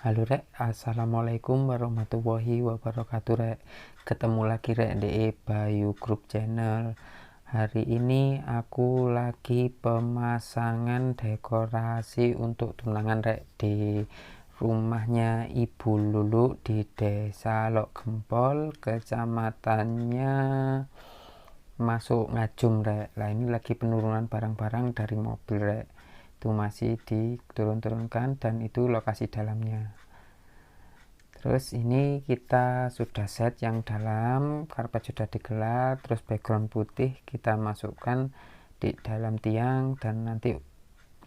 Halo rek, assalamualaikum warahmatullahi wabarakatuh rek. Ketemu lagi rek di Bayu Group Channel. Hari ini aku lagi pemasangan dekorasi untuk tunangan rek di rumahnya Ibu Lulu di Desa Lok Gempol, kecamatannya Masuk Ngajum rek. Lah ini lagi penurunan barang-barang dari mobil rek. Itu masih diturun-turunkan dan itu lokasi dalamnya. Terus ini kita sudah set yang dalam, karpet sudah digelar, terus background putih kita masukkan di dalam tiang dan nanti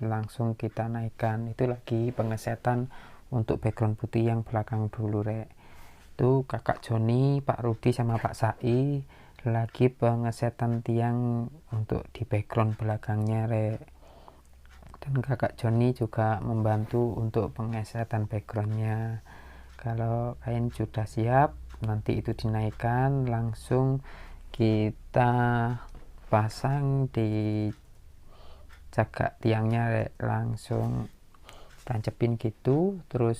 langsung kita naikkan. Itu lagi pengesetan untuk background putih yang belakang dulu rek. Itu kakak Joni, Pak Rudi sama Pak Sai lagi pengesetan tiang untuk di background belakangnya rek. Dan kakak Joni juga membantu untuk pengesetan backgroundnya. Kalau kain sudah siap, nanti itu dinaikkan, langsung kita pasang di jagak tiangnya rek. Langsung tancepin gitu, terus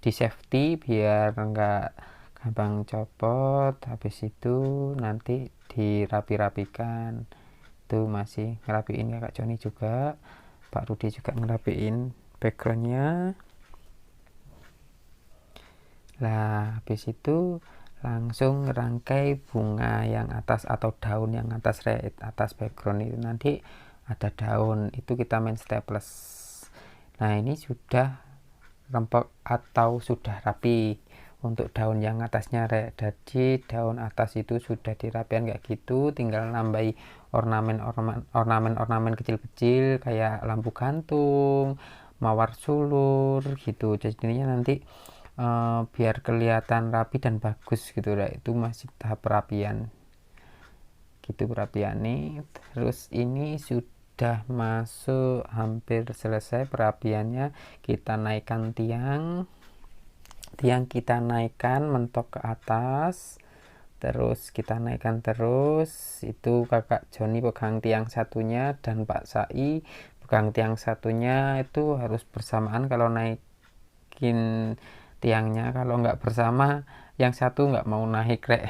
di safety biar enggak gampang copot. Habis itu nanti dirapi-rapikan. Itu masih ngerapiin kakak Joni juga, Pak Rudi juga ngerapiin backgroundnya. Lah habis itu langsung rangkai bunga yang atas atau daun yang atas atas background itu, nanti ada daun itu kita main staples. Nah ini sudah rempek atau sudah rapi untuk daun yang atasnya rek. Jadi daun atas itu sudah dirapikan kayak gitu, tinggal nambahi ornamen kecil-kecil kayak lampu gantung, mawar sulur gitu. Jadinya nanti biar kelihatan rapi dan bagus gitu rek. Itu masih tahap perapian gitu perapiannya. Terus ini sudah masuk hampir selesai perapiannya. Kita naikkan tiang kita naikkan mentok ke atas, terus kita naikkan terus. Itu kakak Joni pegang tiang satunya dan Pak Sai pegang tiang satunya. Itu harus bersamaan kalau naikin tiangnya, kalau nggak bersama yang satu nggak mau naik rek.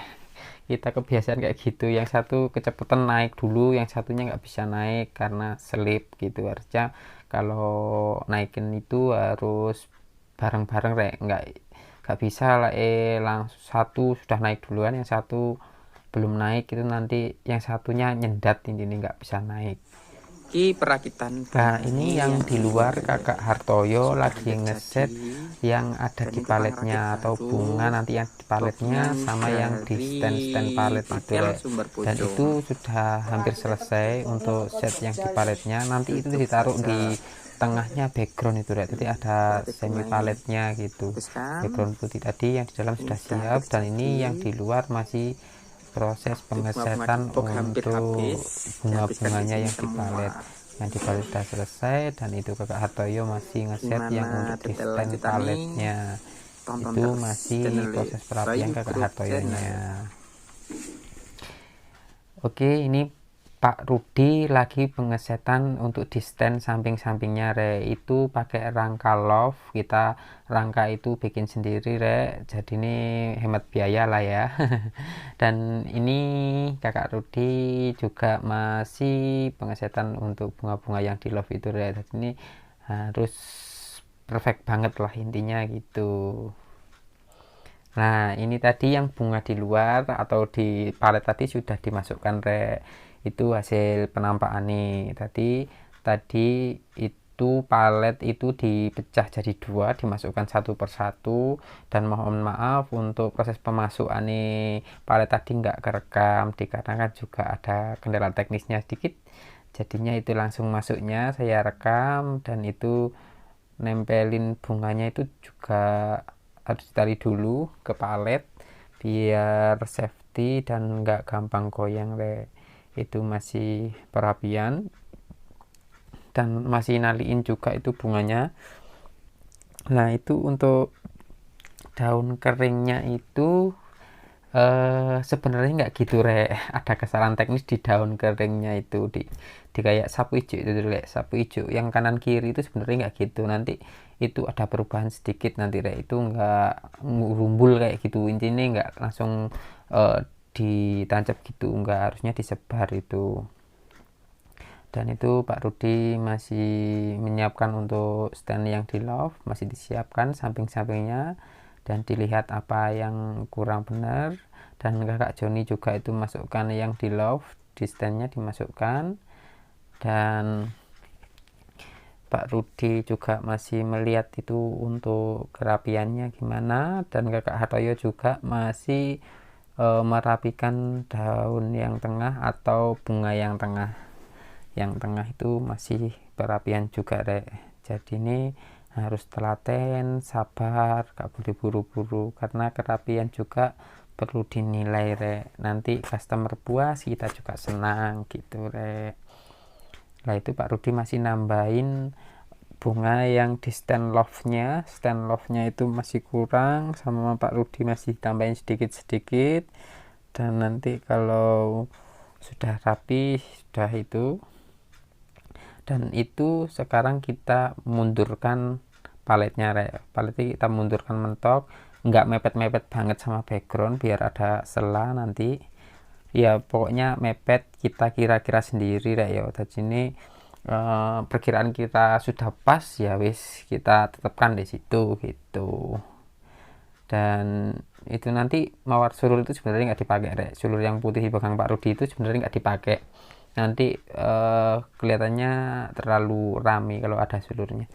Kita kebiasaan kayak gitu, yang satu kecepatan naik dulu, yang satunya nggak bisa naik karena selip gitu. Harusnya kalau naikin itu harus bareng-bareng rek, nggak bisa lah langsung satu sudah naik duluan, yang satu belum naik, itu nanti yang satunya nyendat, ini nggak bisa naik. Perakitan Nah ini yang di luar kakak Hartoyo lagi ngeset yang ada di paletnya atau bunga nanti yang di paletnya sama yang di stand palet itu rek. Dan itu sudah hampir selesai untuk set yang di paletnya. Nanti itu ditaruh di tengahnya background itu rek. Jadi ada semi paletnya gitu. Background putih tadi yang di dalam sudah siap, dan ini yang di luar masih proses pengesetan untuk bunga-bunganya yang di palet. Yang di palet sudah selesai, dan itu kakak Hartoyo masih ngeset yang untuk di stand paletnya. Itu masih proses perapian kakak Hartoyonya. Oke, ini Pak Rudi lagi pengesetan untuk di stand samping-sampingnya rek. Itu pakai rangka love, kita rangka itu bikin sendiri rek, jadi ini hemat biaya lah ya. Dan ini kakak Rudi juga masih pengesetan untuk bunga-bunga yang di love itu rek. Jadi ini harus perfect banget lah intinya gitu. Nah ini tadi yang bunga di luar atau di palet tadi sudah dimasukkan rek. Itu hasil penampakannya tadi itu palet itu dipecah jadi dua, dimasukkan satu persatu. Dan mohon maaf untuk proses pemasukannya palet tadi nggak kerekam dikarenakan juga ada kendala teknisnya sedikit, jadinya itu langsung masuknya saya rekam. Dan itu nempelin bunganya itu juga harus ditarik dulu ke palet biar safety dan nggak gampang goyang rek. Itu masih perapian dan masih naliin juga itu bunganya. Nah itu untuk daun keringnya itu sebenarnya nggak gitu rek. Ada kesalahan teknis di daun keringnya itu, di kayak sapu hijau itu rek. Sapu hijau yang kanan kiri itu sebenarnya nggak gitu. Nanti itu ada perubahan sedikit nanti rek, itu enggak ngurumbul kayak gitu, intinya enggak langsung ditancap gitu, enggak, harusnya disebar itu. Dan itu Pak Rudi masih menyiapkan untuk stand yang di loft, masih disiapkan samping-sampingnya dan dilihat apa yang kurang benar. Dan kakak Joni juga itu masukkan yang di loft, di standnya dimasukkan. Dan Pak Rudi juga masih melihat itu untuk kerapiannya gimana, dan kakak Hartoyo juga masih merapikan daun yang tengah atau bunga yang tengah. Yang tengah itu masih perapian juga rek, jadi ini harus telaten, sabar, gak boleh buru-buru karena kerapian juga perlu dinilai rek, nanti customer puas kita juga senang gitu rek. Nah itu Pak Rudi masih nambahin bunga yang di stand loftnya itu masih kurang, sama Pak Rudi masih tambahin sedikit-sedikit. Dan nanti kalau sudah rapi, sudah itu, dan itu sekarang kita mundurkan paletnya rek, paletnya kita mundurkan mentok, nggak mepet-mepet banget sama background biar ada sela nanti ya, pokoknya mepet kita kira-kira sendiri rek ya. Tadi ini perkiraan kita sudah pas ya wis, kita tetapkan di situ gitu. Dan itu nanti mawar sulur itu sebenarnya nggak dipakai rek, sulur yang putih di belakang Pak Rudi itu sebenarnya nggak dipakai, nanti kelihatannya terlalu rame kalau ada sulurnya.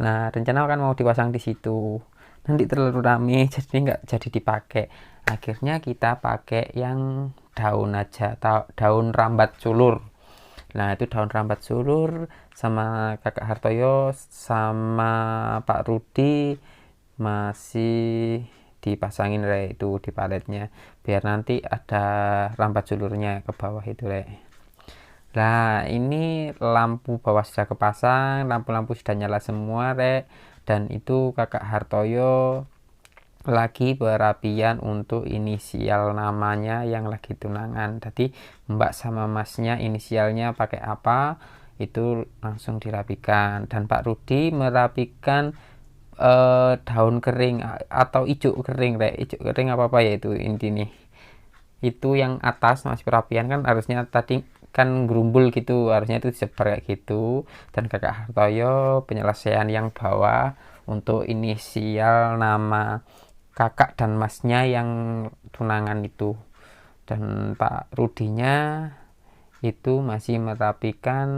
Nah rencana kan mau dipasang di situ, nanti terlalu rame jadi nggak jadi dipakai. Akhirnya kita pakai yang daun aja, daun rambat sulur. Nah itu daun rambat sulur sama kakak Hartoyo sama Pak Rudi masih dipasangin rek itu di paletnya, biar nanti ada rambat sulurnya ke bawah itu rek. Nah ini lampu bawah sudah kepasang, lampu-lampu sudah nyala semua rek, dan itu kakak Hartoyo lagi perapian untuk inisial namanya yang lagi tunangan. Jadi mbak sama masnya inisialnya pakai apa itu langsung dirapikan. Dan Pak Rudi merapikan daun kering atau ijuk kering rek, ijuk kering apa ya itu intinya, itu yang atas masih perapian kan, harusnya tadi kan gerumbul gitu, harusnya itu disebar kayak gitu. Dan kakak Hartoyo penyelesaian yang bawah untuk inisial nama kakak dan masnya yang tunangan itu. Dan Pak Rudinya itu masih merapikan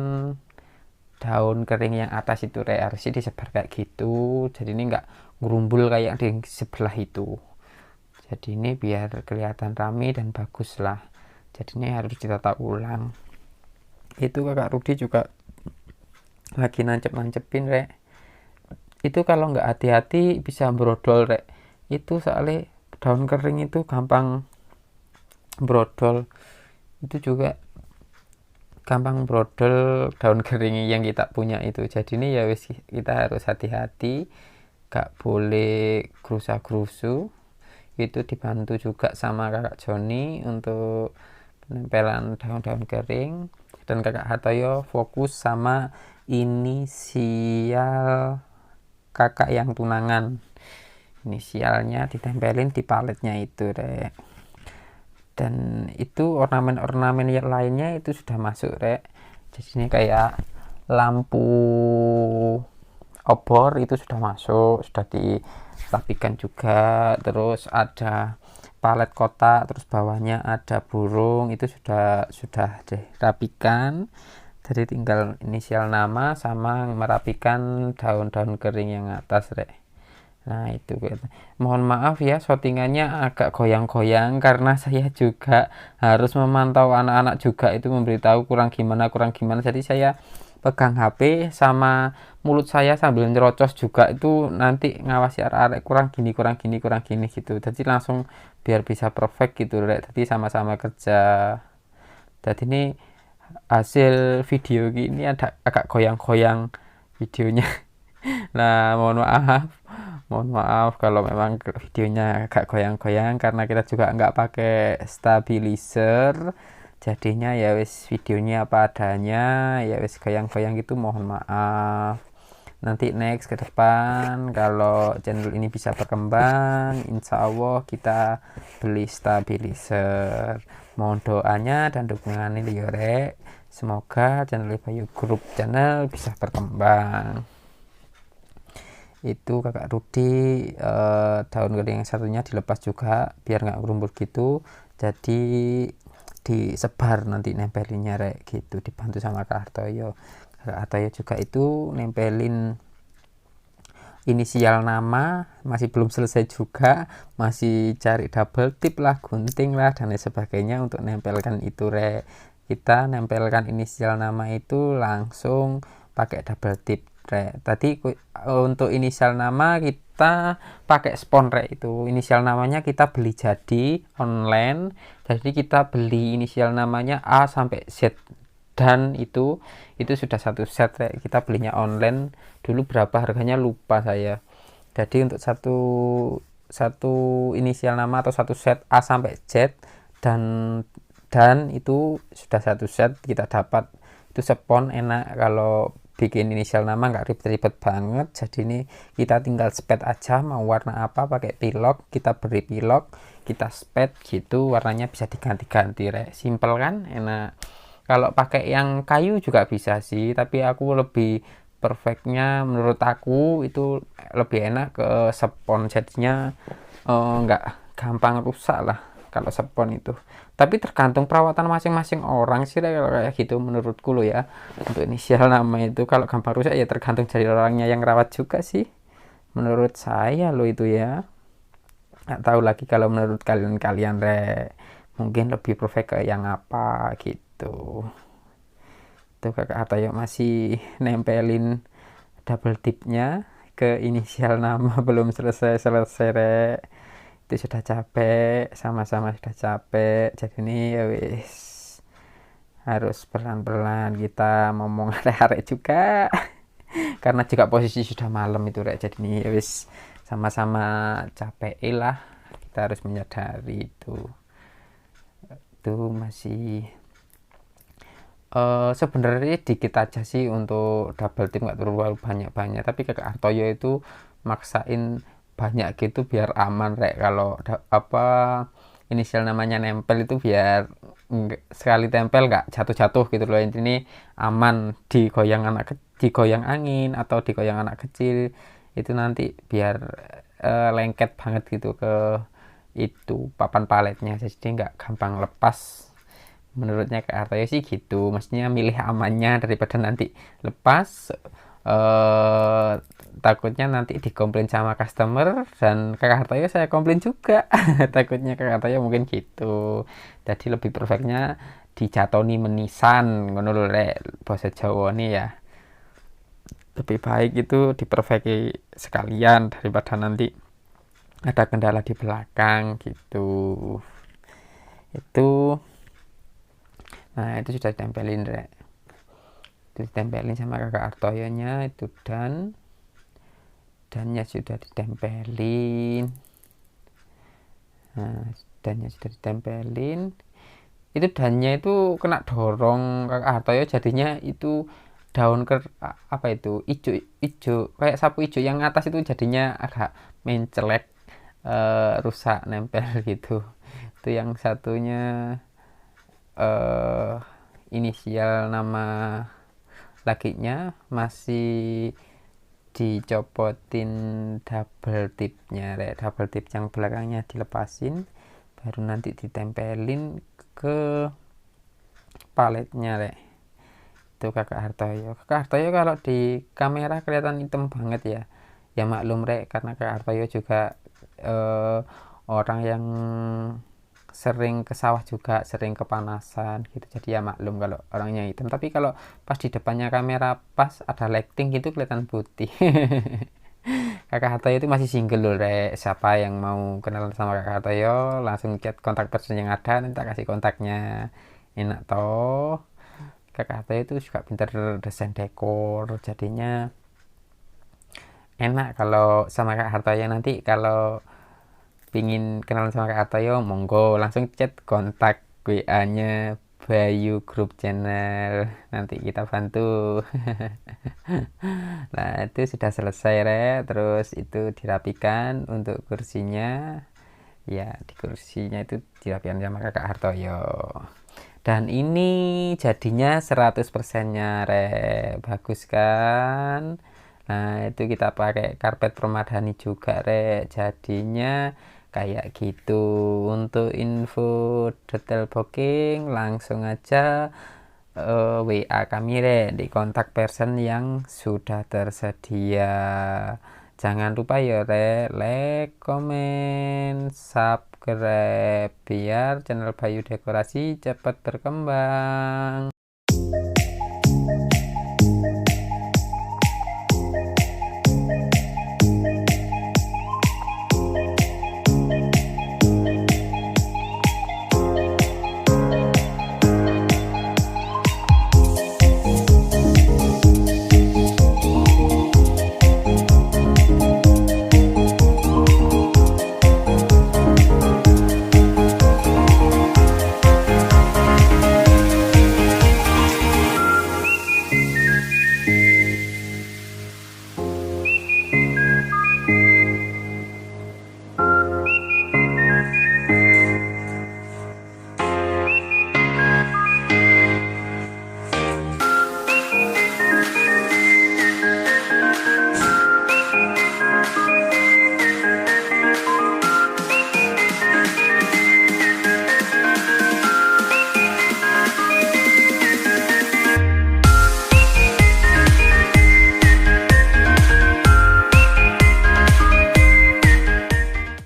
daun kering yang atas itu rek, harusnya disebar kayak gitu, jadi ini enggak gerumbul kayak di sebelah itu. Jadi ini biar kelihatan rame dan bagus lah, jadi ini harus ditata ulang. Itu kakak Rudi juga lagi nancep-nancepin rek, itu kalau nggak hati-hati bisa brodol rek, itu soalnya daun kering itu gampang brodol, itu juga gampang brodol daun kering yang kita punya itu. Jadi ini ya wis kita harus hati-hati, gak boleh gerusa-gerusu. Itu dibantu juga sama kakak Joni untuk penempelan daun-daun kering, dan kakak Hartoyo fokus sama inisial kakak yang tunangan, inisialnya ditempelin di paletnya itu rek. Dan itu ornamen-ornamen yang lainnya itu sudah masuk rek, jadi ini kayak lampu obor itu sudah masuk, sudah dirapikan juga. Terus ada palet kotak, terus bawahnya ada burung, itu sudah dirapikan, jadi tinggal inisial nama sama merapikan daun-daun kering yang atas rek. Nah itu mohon maaf ya shootingannya agak goyang-goyang karena saya juga harus memantau anak-anak juga, itu memberitahu kurang gimana, jadi saya pegang HP sama mulut saya sambil nyerocos juga, itu nanti ngawasi arek-arek kurang gini gitu, jadi langsung biar bisa perfect gitu rek, jadi sama-sama kerja. Jadi ini hasil video ini ada agak goyang-goyang videonya. Nah mohon maaf kalau memang videonya agak goyang-goyang karena kita juga nggak pakai stabilizer, jadinya ya wis videonya apa adanya, ya wis goyang-goyang gitu, mohon maaf. nanti next ke depan kalau channel ini bisa berkembang, insya Allah kita beli stabilizer. Mohon doanya dan dukungannya ya rek, semoga channel Bayu Group Channel bisa berkembang. Itu kakak Rudi, daun kering yang satunya dilepas juga biar nggak gerumbul gitu, jadi disebar nanti nempelinnya rek gitu, dibantu sama Kak Hartoyo. Kak Hartoyo juga itu nempelin inisial nama, masih belum selesai juga, masih cari double tip lah, gunting lah dan lain sebagainya untuk nempelkan itu rek. Kita nempelkan inisial nama itu langsung pakai double tip rek. Tadi untuk inisial nama kita pakai spon rek, itu inisial namanya kita beli jadi online, jadi kita beli inisial namanya A sampai Z dan itu sudah satu set rek. Kita belinya online dulu, berapa harganya lupa saya. Jadi untuk satu inisial nama atau satu set A sampai Z dan itu sudah satu set kita dapat. Itu spon enak, kalau bikin inisial nama nggak ribet-ribet banget. Jadi ini kita tinggal spet aja mau warna apa, pakai pilok, kita beri pilok, kita spet gitu, warnanya bisa diganti-ganti rek. Simple kan, enak. Kalau pakai yang kayu juga bisa sih, tapi aku lebih perfectnya menurut aku itu lebih enak ke spon, jadinya nggak gampang rusak lah kalau spon itu. Tapi tergantung perawatan masing-masing orang sih kalau kayak gitu menurutku lo ya. Untuk inisial nama itu kalau gampang rusak ya tergantung dari orangnya yang rawat juga sih menurut saya lo itu ya. Nggak tahu lagi kalau menurut kalian mungkin lebih perfect ke yang apa gitu. Tuh kakak Hartoyo masih nempelin double tipnya ke inisial nama belum selesai rek. Itu sudah capek, sama-sama sudah capek, jadi ini ya wis harus pelan-pelan kita ngomong arek-arek juga karena juga posisi sudah malam itu rek, jadi ini ya wis sama-sama capek lah, kita harus menyadari itu masih sebenarnya dikit aja sih untuk double tip, nggak terlalu banyak-banyak, tapi kakak Hartoyo itu maksain banyak gitu biar aman rek. Kalau inisial namanya nempel itu biar sekali tempel nggak jatuh-jatuh gitu loh, ini aman, digoyang angin atau digoyang anak kecil itu nanti biar lengket banget gitu ke itu papan paletnya, jadi nggak gampang lepas. Menurutnya Kak Hartoyo sih gitu, maksudnya milih amannya daripada nanti lepas, takutnya nanti dikomplain sama customer dan Kak Hartoyo saya komplain juga takutnya Kak Hartoyo mungkin gitu. Jadi lebih perfectnya dijatoni menisan ngono lho rek, bahasa Jawa nih ya, lebih baik itu diperbaiki sekalian daripada nanti ada kendala di belakang gitu. Itu nah itu sudah ditempelin rek, itu ditempelin sama kakak Hartoyonya itu, dannya sudah ditempelin. Nah dannya sudah ditempelin, itu dannya itu kena dorong kakak Hartoyo, jadinya itu daun apa itu ijo kayak sapu ijo yang atas itu jadinya agak mencelek, rusak nempel gitu. Itu yang satunya inisial nama lakinya masih dicopotin double tipnya rek, double tip yang belakangnya dilepasin baru nanti ditempelin ke paletnya rek. Itu kakak Hartoyo kalau di kamera kelihatan hitam banget ya, ya maklum rek karena kakak Hartoyo juga orang yang sering ke sawah juga, sering kepanasan gitu, jadi ya maklum kalau orangnya hitam, tapi kalau pas di depannya kamera pas ada lighting gitu kelihatan putih kakak Hartoyo itu masih single loh rek, siapa yang mau kenalan sama kakak Hartoyo langsung chat kontak person yang ada, nanti tak kasih kontaknya, enak toh. Kakak Hartoyo itu juga pinter desain dekor, jadinya enak kalau sama kakak Hartoyo. Nanti kalau pingin kenalan sama Kak Hartoyo monggo langsung chat kontak WA nya Bayu Group Channel, nanti kita bantu. Nah itu sudah selesai terus itu dirapikan untuk kursinya ya, di kursinya itu dirapikan sama kakak Hartoyo. Dan ini jadinya 100% nya bagus kan. Nah itu kita pakai karpet permadani juga jadinya kayak gitu. Untuk info detail booking langsung aja WA kami di kontak person yang sudah tersedia. Jangan lupa ya like, komen, subscribe biar channel Bayu Dekorasi cepat berkembang.